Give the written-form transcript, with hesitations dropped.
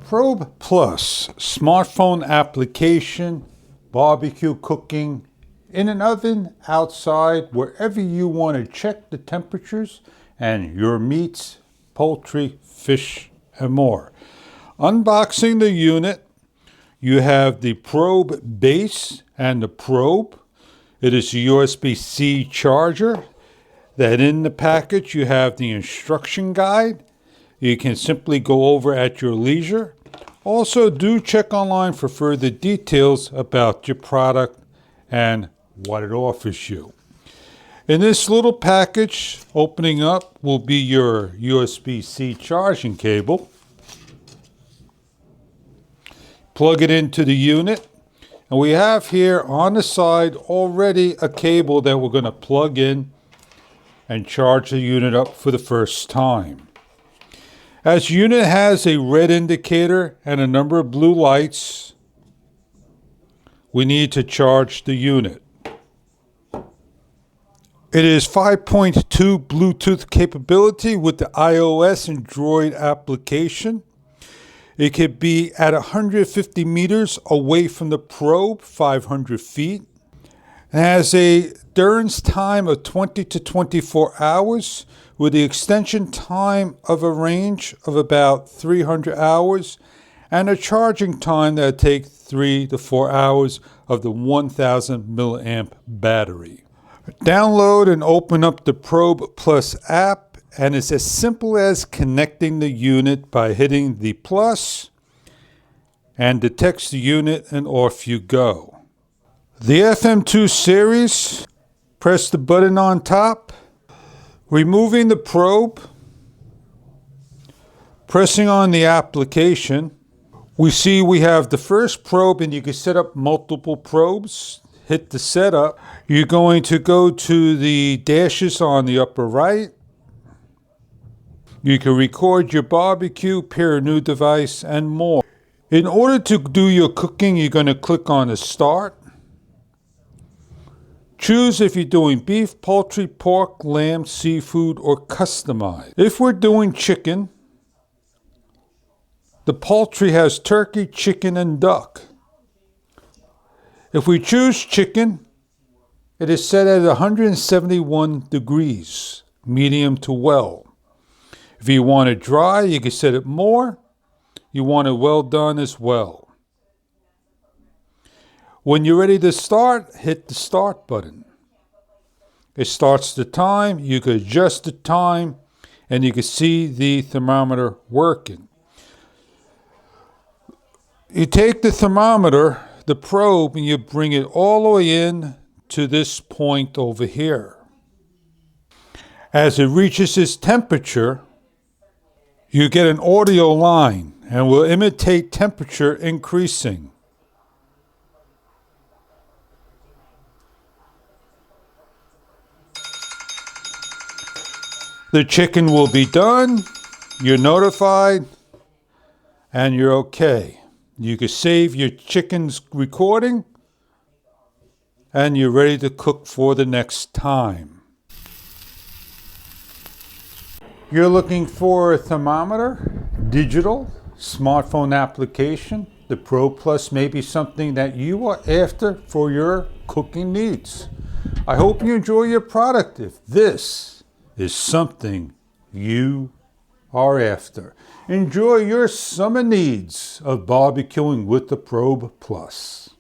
Probe Plus, smartphone application, barbecue cooking, in an oven, outside, wherever you want to check the temperatures and your meats, poultry, fish, and more. Unboxing the unit, you have the probe base and the probe. It is a USB-C charger. Then in the package you have the instruction guide. You can simply go over at your leisure. Also, do check online for further details about your product and what it offers you. In this little package, opening up will be your USB-C charging cable. Plug it into the unit. And we have here on the side already a cable that we're going to plug in and charge the unit up for the first time. As the unit has a red indicator and a number of blue lights, we need to charge the unit. It is 5.2 Bluetooth capability with the iOS and Android application. It could be at 150 meters away from the probe, 500 feet. It has a endurance time of 20 to 24 hours with the extension time of a range of about 300 hours and a charging time that will take 3 to 4 hours of the 1000 milliamp battery. Download and open up the Probe Plus app, and it's as simple as connecting the unit by hitting the plus and detects the unit, and off you go. The FM2 series, press the button on top, removing the probe, pressing on the application. We see we have the first probe, and you can set up multiple probes. Hit the setup. You're going to go to the dashes on the upper right. You can record your barbecue, pair a new device, and more. In order to do your cooking, you're going to click on the start. Choose if you're doing beef, poultry, pork, lamb, seafood, or customized. If we're doing chicken, the poultry has turkey, chicken, and duck. If we choose chicken, it is set at 171 degrees, medium to well. If you want it dry, you can set it more. You want it well done as well. When you're ready to start, hit the start button. It starts the time. You can adjust the time, and you can see the thermometer working. You take the thermometer, the probe, and you bring it all the way in to this point over here. As it reaches its temperature, you get an audio line and will imitate temperature increasing. The chicken will be done, you're notified, and you're okay. You can save your chicken's recording, and you're ready to cook for the next time. You're looking for a thermometer, digital, smartphone application. The Pro Plus may be something that you are after for your cooking needs. I hope you enjoy your product. If this is something you are after, enjoy your summer needs of barbecuing with the Probe Plus.